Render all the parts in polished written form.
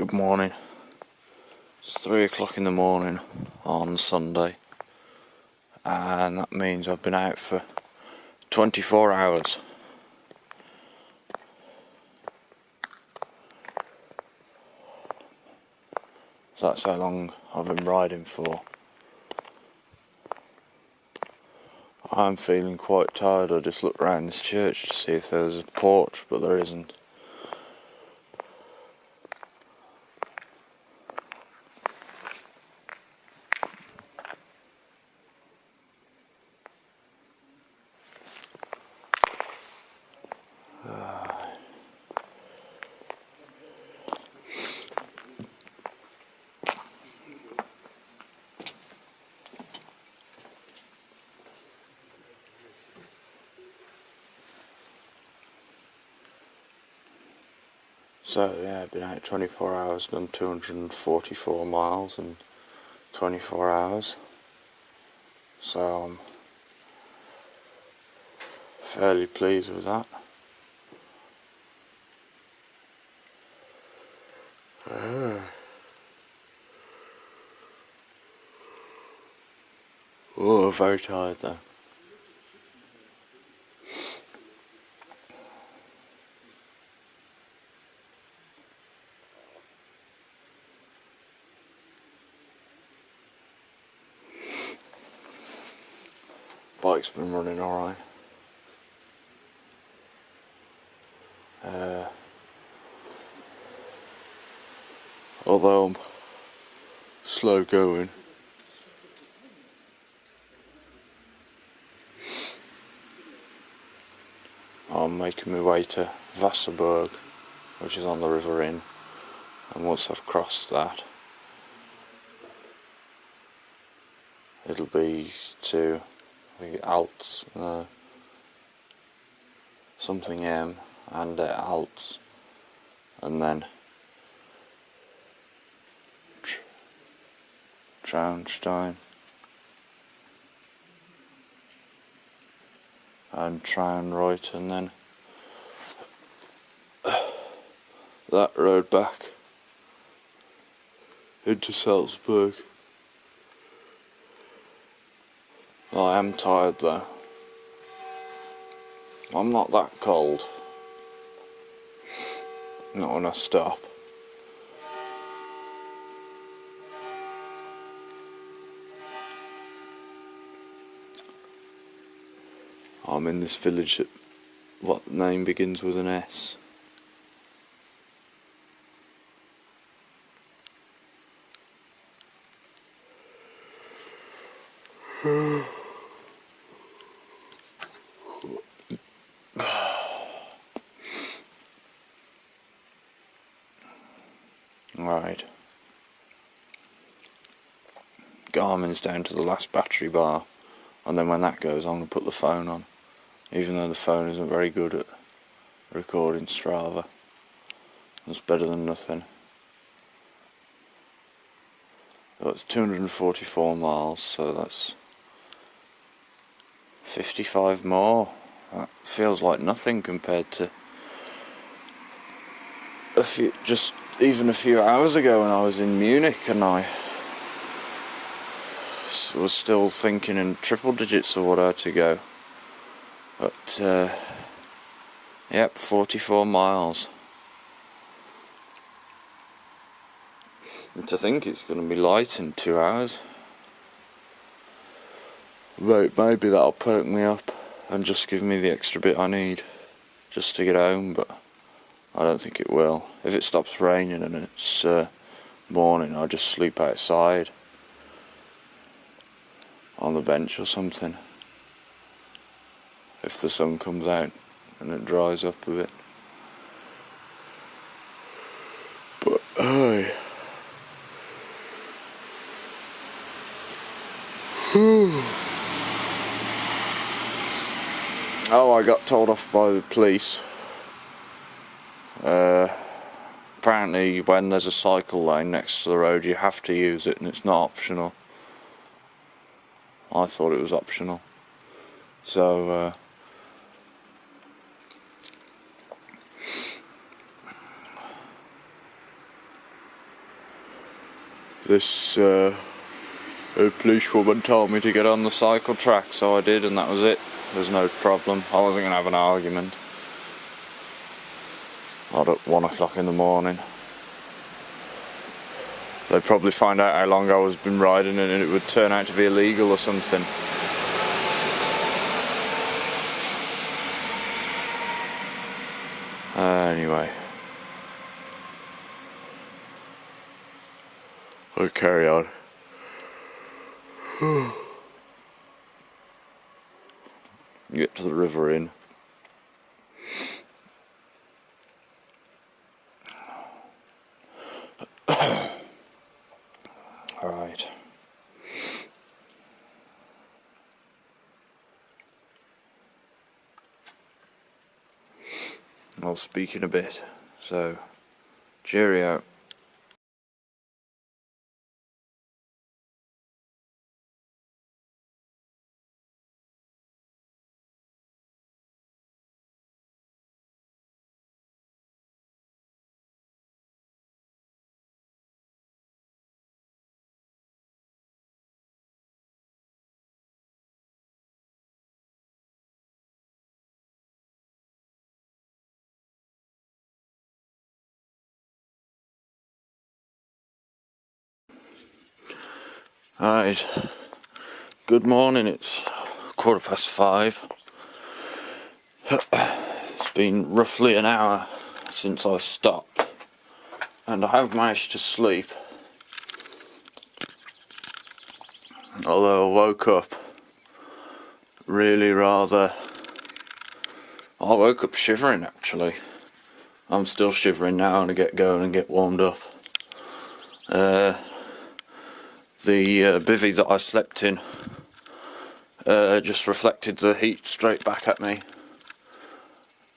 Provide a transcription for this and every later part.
Good morning. It's 3 o'clock in the morning on Sunday, and that means I've been out for 24 hours. So that's how long I've been riding for. I'm feeling quite tired. I just looked around this church to see if there was a porch, but there isn't. So yeah, I've been out 24 hours, done 244 miles in 24 hours. So I'm fairly pleased with that. Oh, very tired though. Bike's been running alright. Although I'm slow going. I'm making my way to Salzburg, which is on the River Inn, and once I've crossed that, it'll be to, I think, Alts, something M, and Alts, and then Traunstein, and Traunreuth, and then that road back into Salzburg. I am tired though. I'm not that cold. Not when I stop. I'm in this village that, what name begins with an S? Right. Garmin's down to the last battery bar, and then when that goes I'm going to put the phone on, even though the phone isn't very good at recording Strava. It's better than nothing. That's 244 miles, so that's 55 more. That feels like nothing compared to even a few hours ago when I was in Munich, and I was still thinking in triple digits of what I had to go. But yep, 44 miles. And to think it's going to be light in 2 hours. Right, maybe that'll perk me up and just give me the extra bit I need just to get home, but I don't think it will. If it stops raining and it's morning, I'll just sleep outside on the bench or something if the sun comes out and it dries up a bit. But oh, I got told off by the police. Apparently when there's a cycle lane next to the road you have to use it and it's not optional. I thought it was optional. So this policewoman told me to get on the cycle track, so I did, and that was it. There's no problem. I wasn't going to have an argument. Not at 1 o'clock in the morning. They'd probably find out how long I was been riding and it would turn out to be illegal or something. Anyway. I'll carry on. Get to the river inn. Alright. I'll speak in a bit, so cheerio. Alright, good morning, it's 5:15. It's been roughly an hour since I stopped, and I have managed to sleep. Although I woke up I woke up shivering actually. I'm still shivering now to get going and get warmed up. The bivvy that I slept in just reflected the heat straight back at me,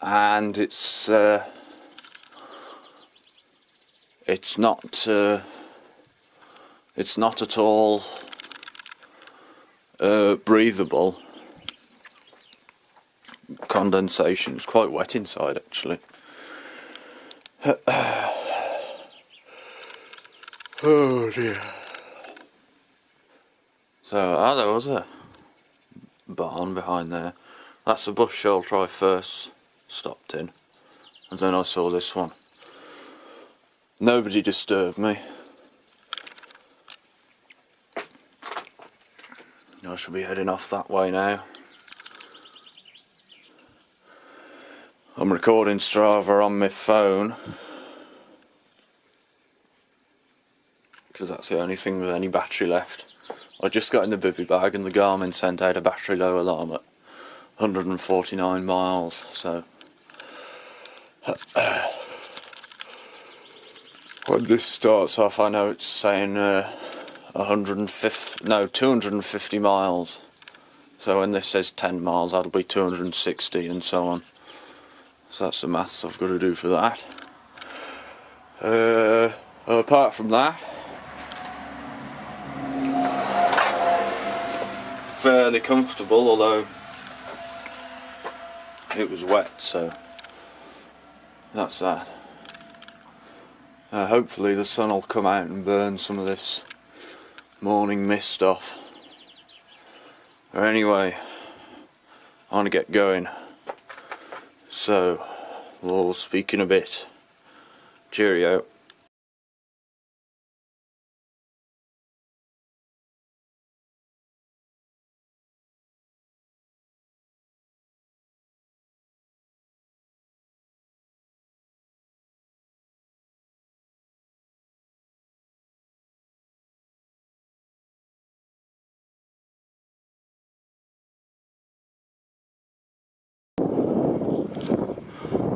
and it's not at all breathable. Condensation. It's quite wet inside actually. Oh dear. So, there was a barn behind there. That's the bush shelter I first stopped in. And then I saw this one. Nobody disturbed me. I shall be heading off that way now. I'm recording Strava on my phone, because that's the only thing with any battery left. I just got in the bivvy bag and the Garmin sent out a battery low alarm at 149 miles, so when this starts off I know it's saying 250 miles, so when this says 10 miles that'll be 260 and so on. So that's the maths I've got to do for that. Apart from that, fairly comfortable, although it was wet, so that's that. Hopefully the sun will come out and burn some of this morning mist off. But anyway, I want to get going, so we'll speak in a bit. Cheerio.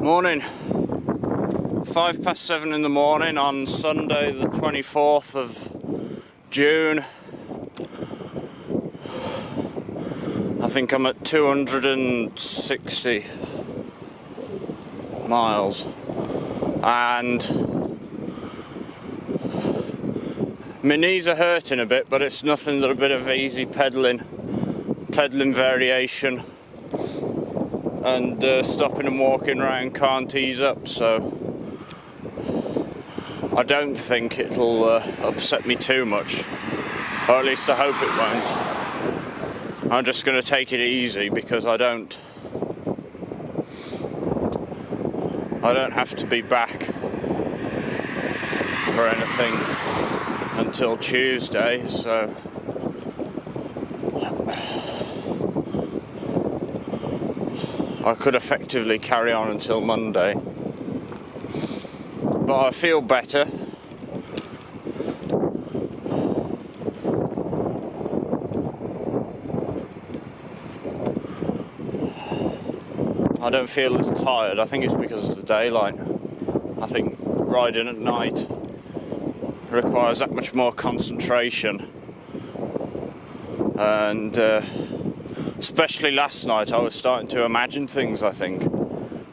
Morning. 7:05 in the morning on Sunday the 24th of June. I think I'm at 260 miles, and my knees are hurting a bit, but it's nothing but a bit of easy pedalling variation, and stopping and walking around can't ease up, so I don't think it'll upset me too much, or at least I hope it won't. I'm just going to take it easy because I don't have to be back for anything until Tuesday, so I could effectively carry on until Monday. But I feel better. I don't feel as tired. I think it's because of the daylight. I think riding at night requires that much more concentration. And especially last night, I was starting to imagine things, I think.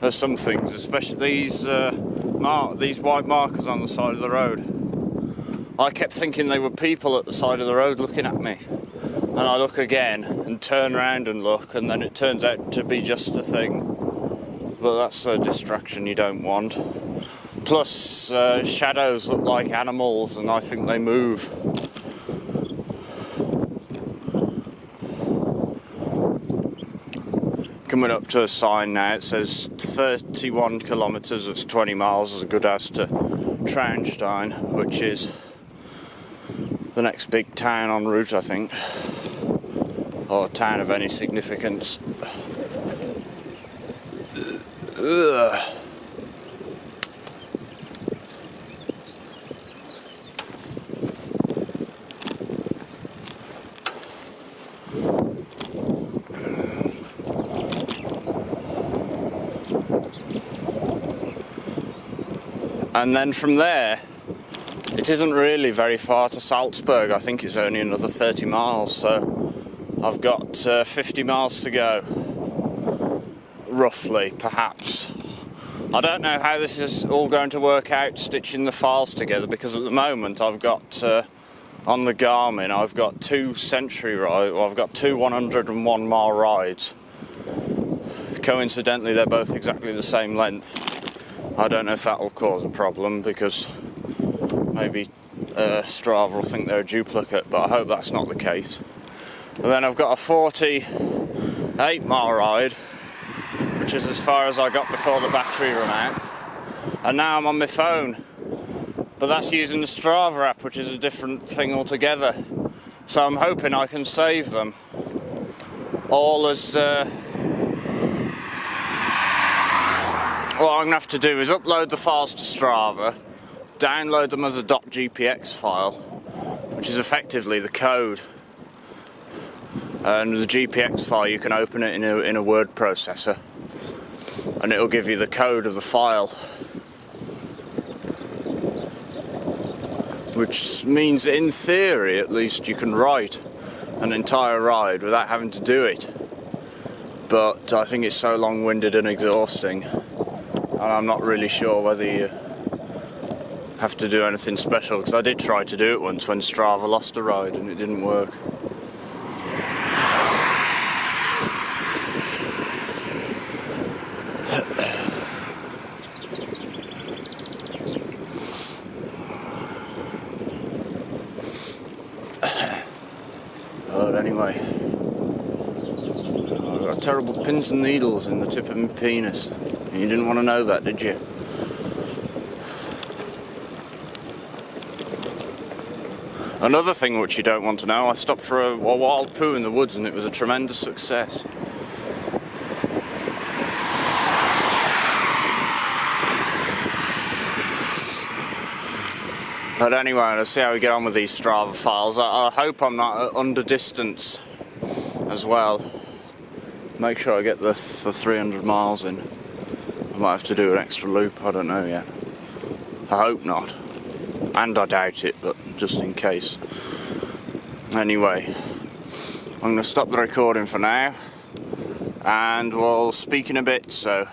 There's some things, especially these white markers on the side of the road. I kept thinking they were people at the side of the road looking at me. And I look again and turn around and look, and then it turns out to be just a thing. But that's a distraction you don't want. Plus, shadows look like animals, and I think they move. Coming up to a sign now, it says 31 kilometres, that's 20 miles, as good as to Traunstein, which is the next big town en route, I think, or town of any significance. Ugh. And then from there, it isn't really very far to Salzburg. I think it's only another 30 miles, so I've got 50 miles to go. Roughly, perhaps. I don't know how this is all going to work out, stitching the files together, because at the moment I've got, on the Garmin, I've got two century rides, well, I've got two 101 mile rides. Coincidentally, they're both exactly the same length. I don't know if that will cause a problem, because maybe Strava will think they're a duplicate, but I hope that's not the case. And then I've got a 48 mile ride, which is as far as I got before the battery ran out. And now I'm on my phone, but that's using the Strava app, which is a different thing altogether. So I'm hoping I can save them all as... What I'm going to have to do is upload the files to Strava, download them as a .gpx file, which is effectively the code. And the GPX file, you can open it in a word processor, and it'll give you the code of the file. Which means, in theory at least, you can write an entire ride without having to do it. But I think it's so long-winded and exhausting. And I'm not really sure whether you have to do anything special, because I did try to do it once when Strava lost a ride and it didn't work. But anyway, I've got terrible pins and needles in the tip of my penis. You didn't want to know that, did you? Another thing which you don't want to know, I stopped for a wild poo in the woods, and it was a tremendous success. But anyway, let's see how we get on with these Strava files. I hope I'm not under distance as well. Make sure I get the 300 miles in. I might have to do an extra loop, I don't know yet. I hope not. And I doubt it, but just in case. Anyway, I'm going to stop the recording for now, and we'll speak in a bit, so...